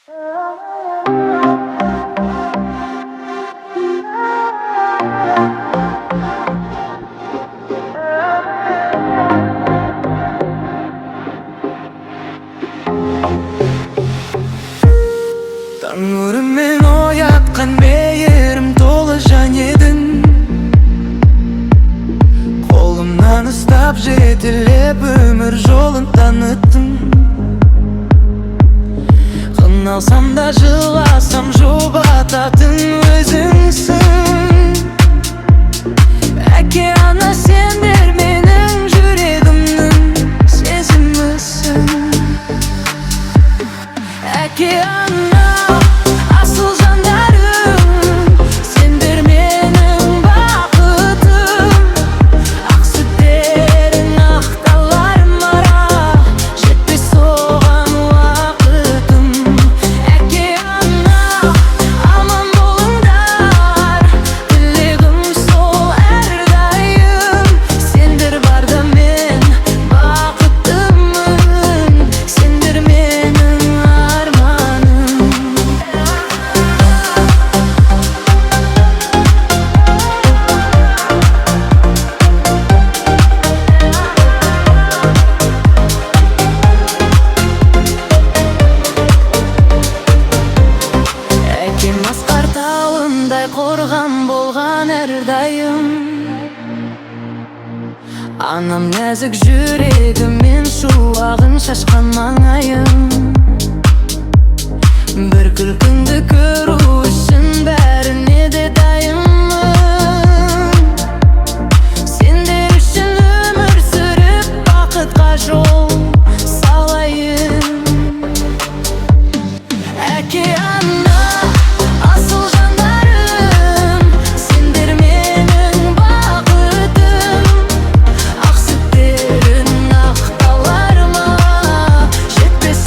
Таңырымен оятқан мейірім толы жан едің. Қолымнан ұстап жетелеп өмір жолын таныттың. Қиналсам да жыласам жұбататын өзіңсің. Әке ана сендер менің жүрегімнің сезімісің. Әке ана асыл жандарым, сендер менің бақытым. Ақ сүттерің ақталарым ара, жетпес соған уақытым. Әке ана аман болыңдар, тілегім сол әрдайым. Сендер барда мен бақыттымын, сендер менің арманым. Әкем асқар тауындай қорған болған әрдайым. Анам нәзік жүрегімен шуағын шашқан маңайым. Бір күлкіңді көру үшін бәріне де дайынмын. Сендер үшін өмір сүріп бақытқа жол салайын. Әке ана асыл жандарым, сендер менің бақытым. Ақ сүттерің ақталарыма, жетпес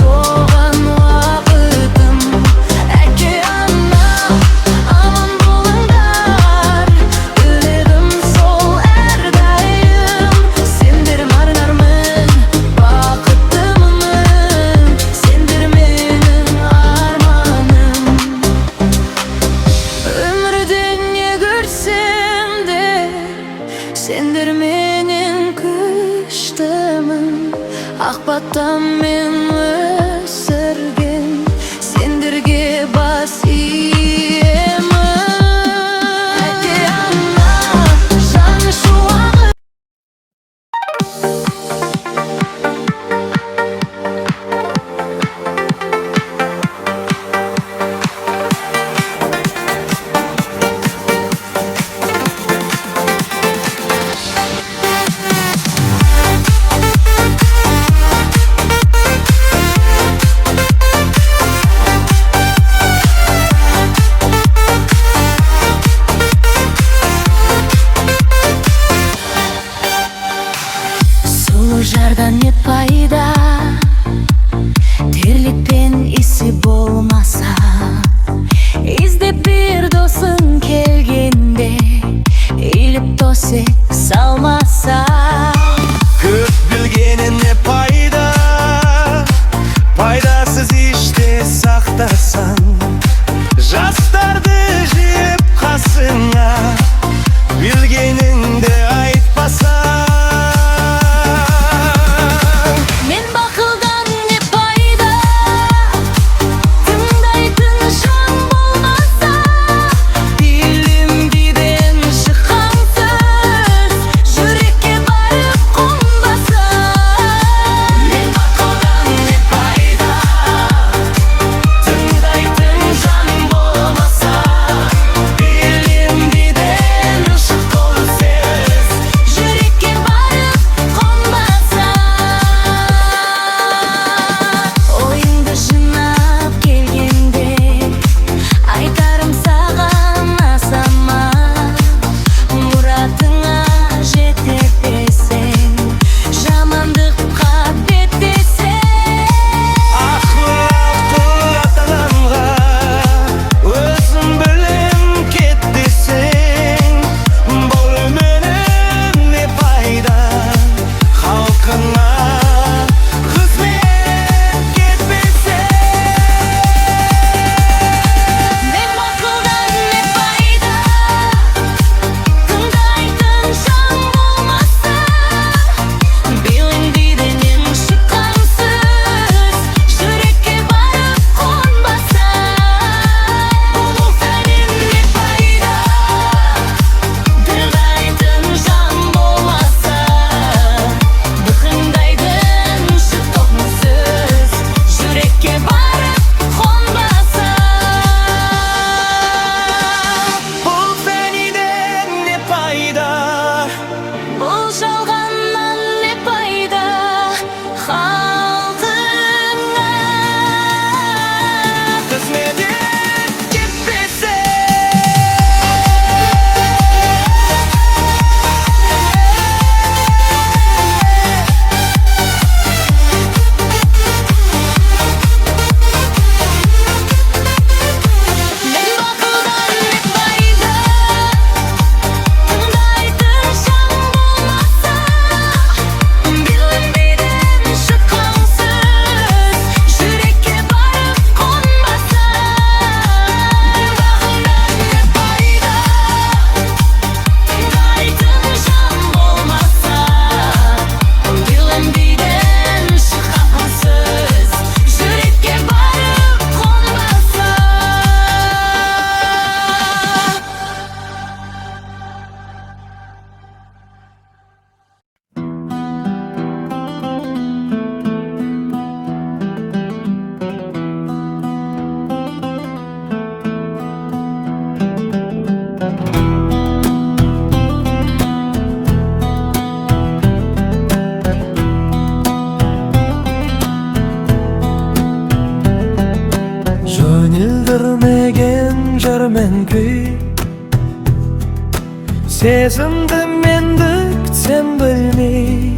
bildirmegen jörmen küy. Sezimdi mendік sen bilmey.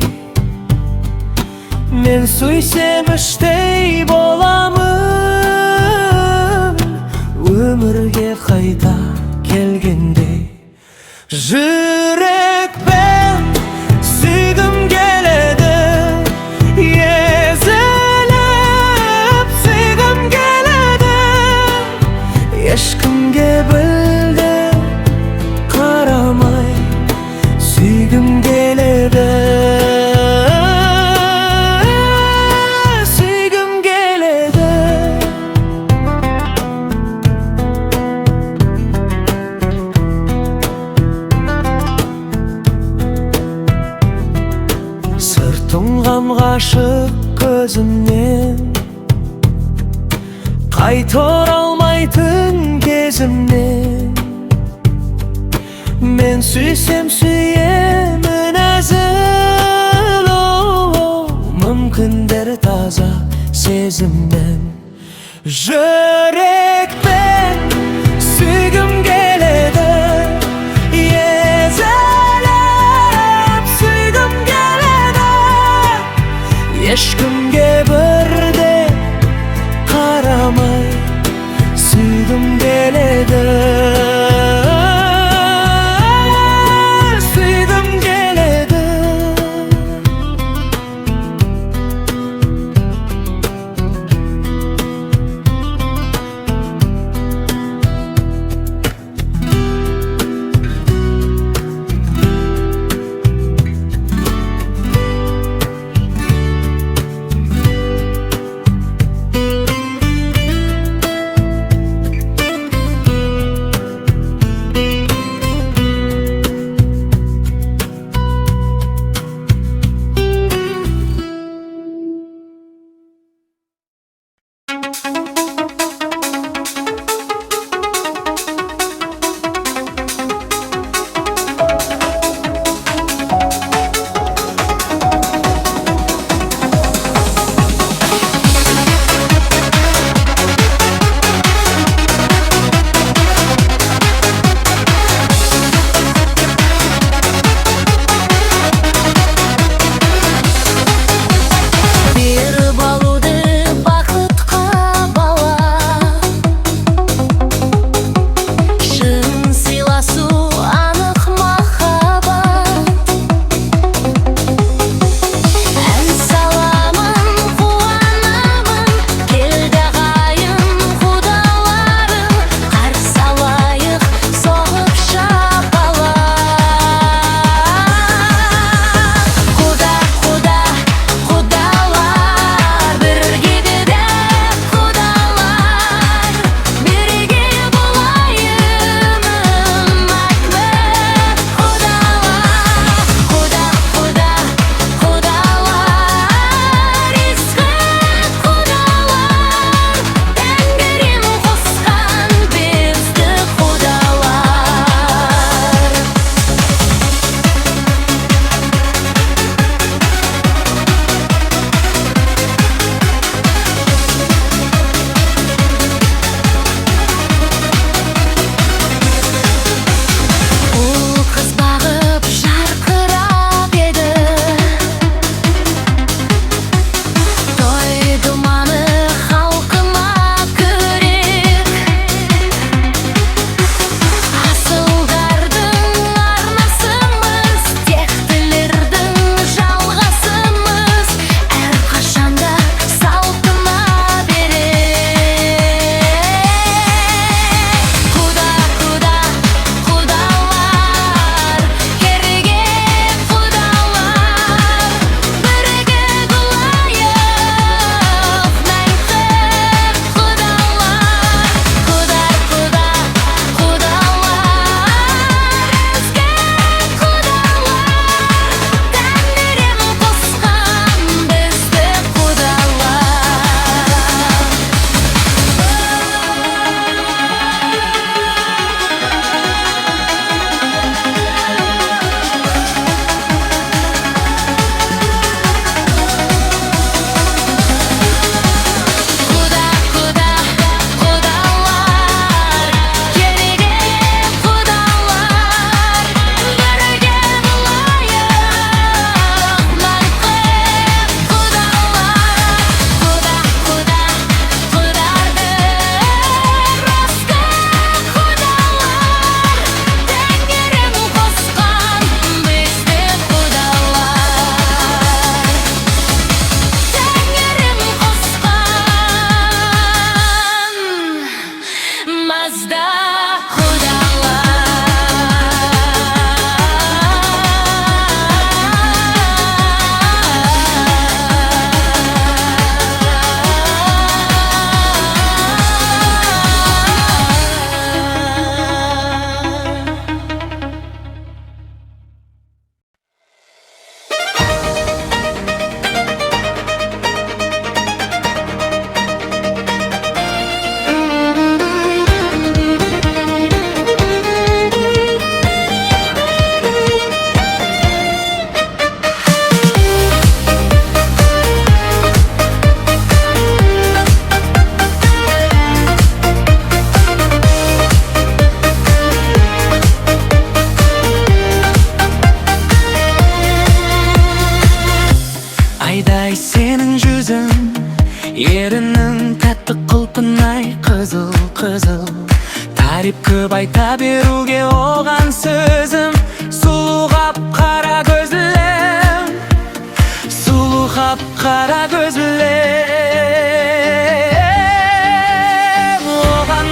Men suysem iştey bolamın, ömürge qayta kelgende. Jürek ben süygüm geledi, ezelip süygüm geledi. Eşkimge bildi qaramay, süygüm geledi. Gamgaşık gözümden, qaytar almaytın kezimden. Men süysem süyemin azil, mümkündür taza sezimden. Yürekten süygüm geledi, ezelip süygüm geledi. Eşkimge birde qaramay, süygüm geledi. Süygüm geledi. қызыл. Тариф көп айта беруге оған сөзім. Сұлу қара көзлем, сұлу қара көзлем. Оған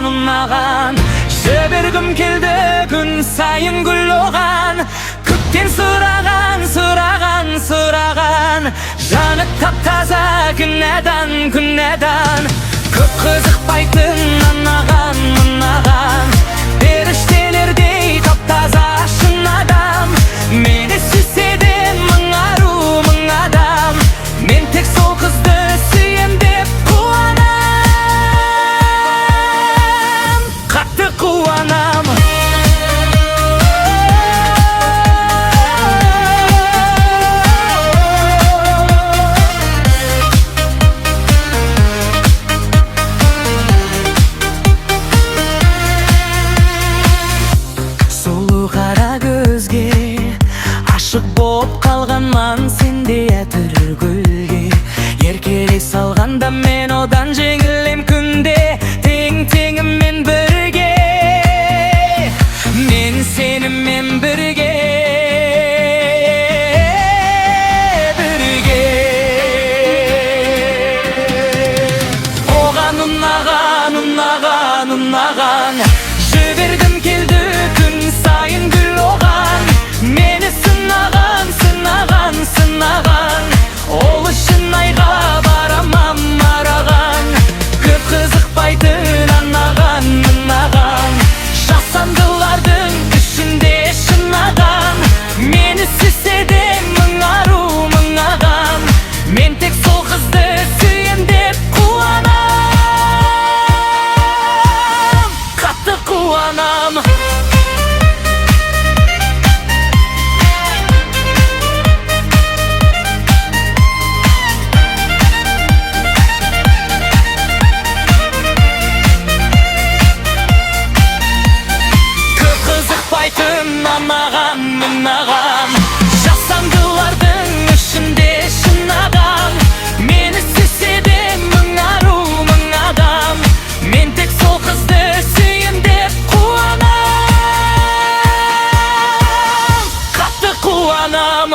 ұнаған жібергім келді күн сайын гүл оған. Көктен сұраған жаны тап-таза күнәдан. Көп қызықпайтын мынаған періштелердей тап-таза шын адам. Мені сүйсе де мың адам, мен тек сол қызды сүйем деп қуанам, қатты қуанам. Ашық боп қалғанман сендей әтір гүлге. Еркелей салғанда мен одан жеңілем күнде. Тең-теңіммен бірге, мен сенімен бірге. Оған ұнаған жібергім келді күн сайын гүл оған. Мені сынаған, ол үшін айға барамам мараған. Көп қызықпайтын мынаған жасандылардың ішінде шын адам. Мені сүйсе де мың адам, мен тек сол қызды сүйем деп қуанам, қатты қуанам. Мынаған жасандылардың ішінде шын адам. Мені сүйсе де мың адам, мен тек сол қызды сүйем деп қуанам, қатты қуанам.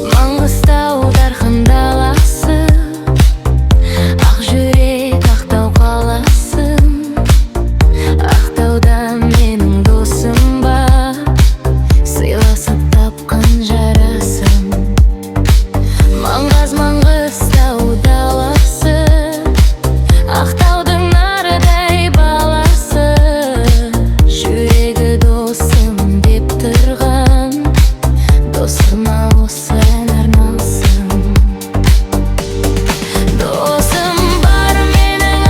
Маңғыстау дархан даласы, ақ жүрек ақтау қаласың. Ақтауда менің досым бар, сыйласып тапқан жарасым. Маңғыстау даласы, ақтаудың нардай баласы. Жүрегі досым деп тұрған, досыма осы ән арналсын. Досым бар менің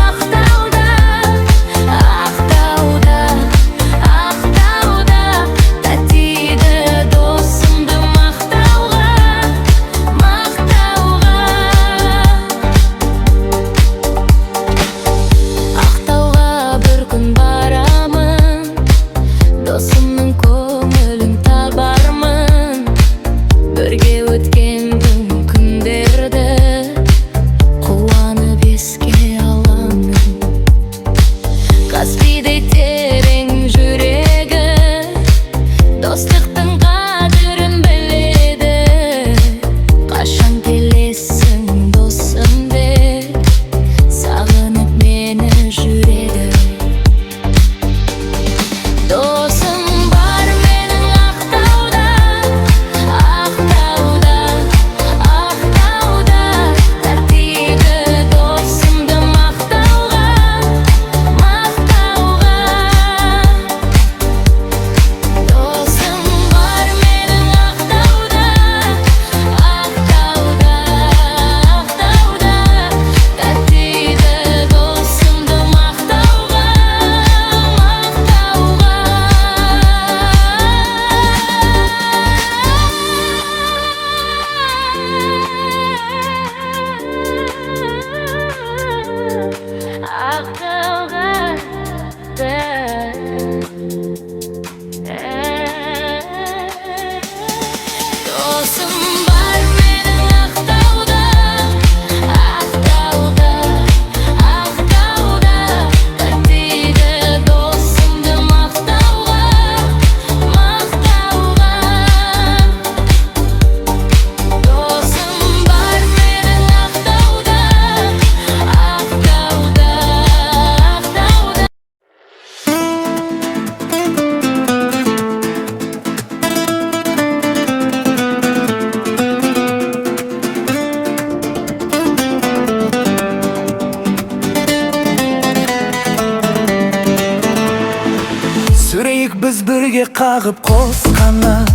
Ақтауда, татиды досымды мақтауға. біз бірге қағып қос қанат.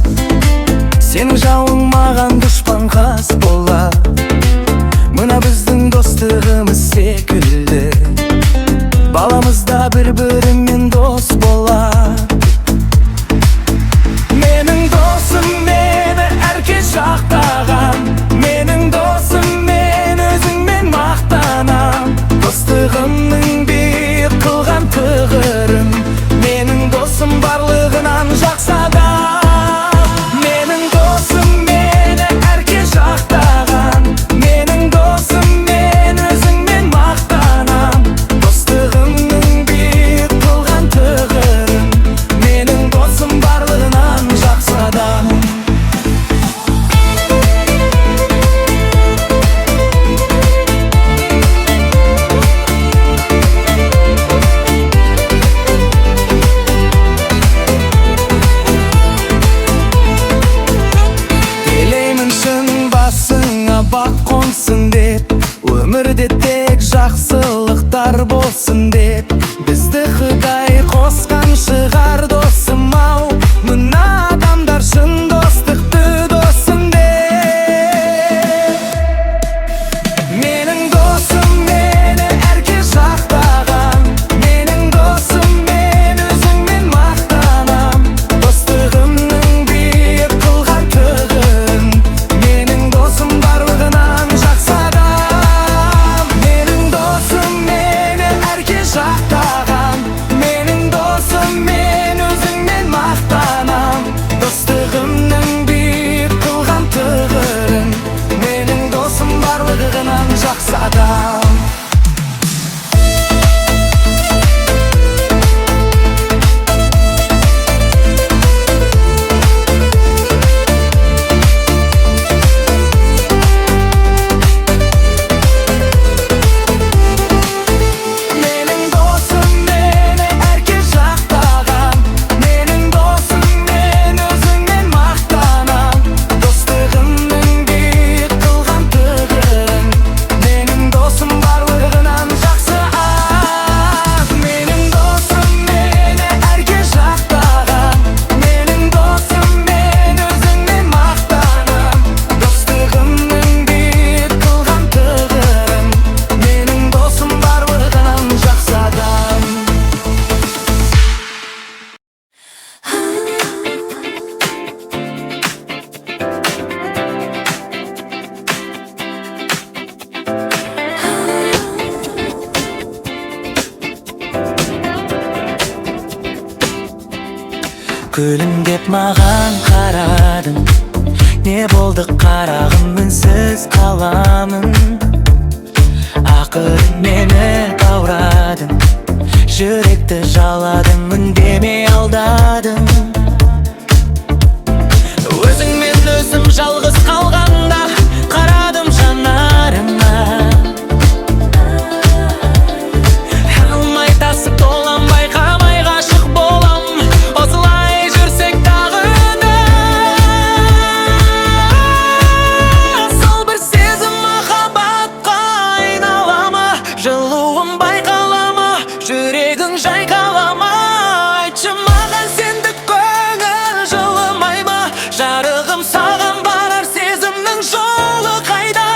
Сенің жауың маған дұшпан қас болар. Мына біздің достығымыз секілді, баламызда бір-бірімен дос болар. Менің досым мені әрке жақтаған, менің досым мен өзіңмен мақтанам. Достығымның биік қылған тұғырын, менің досым барлығынан жақсы адам. Менің досым мені әрке жақтаған, менің досым мен өзіңмен мақтанам. Достығымның биік қылған тұғырын, менің досым барлығынан жақсы адам. Бақ қонсын деп, өмірде тек жақсылықтар болсын деп, бізді Құдай қосқан шығар досым-ау. Мына адамдар шын достықты досым деп. Менің досым мені әрке жақтаған, менің досым мен өзіңмен мақтанам. Достығымның биік қылған тұғырын, менің досым барлығынан жақсы адам. Менің досым мені әрке жақтаған, менің досым мен өзіңмен мақтанам. Достығымның биік қылған тұғырын, менің досым барлығынан жақсы адам. Күлімдеп маған қарадың, не болды қарағым, үнсіз қаламын. Ақырын мені баурадың, жүректі жаладың, үндемей алдадың. Өзіңмен өзім жалғыз қалғанда, қарадым жанарыңа. Алмай тасып толам, байқамай ғашық болам. Осылай жүрсек тағы да, сол бір сезім махаббатқа айнала ма? Жылуым байқала ма? Жүрегің жайқала ма? Айтшы маған, сендік көңіл жылымай ма? Жарығым, саған барар сезімнің жолы қайда?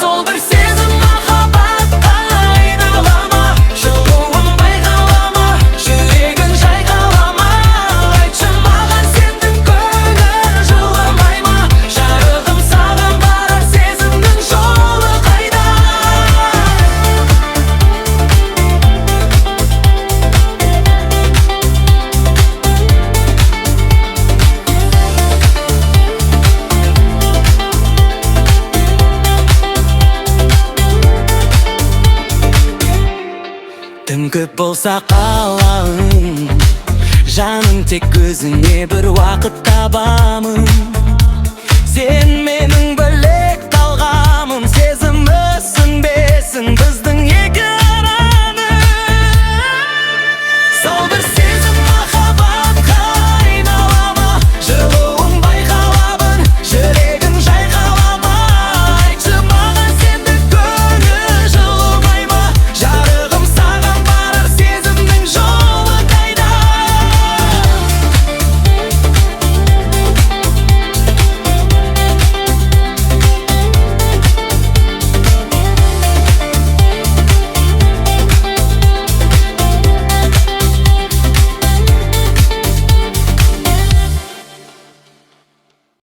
Сол бір сезім махаббатқа айнала ма? Жылуым байқала ма? Жүрегің жайқала ма? Айтшы маған, сендік көңіл жылымай ма? Жарығым, саған барар сезімнің жолы қайда? Тым көп болса қалауың, жаның тек өзіңе бір уақыт табамын. Сен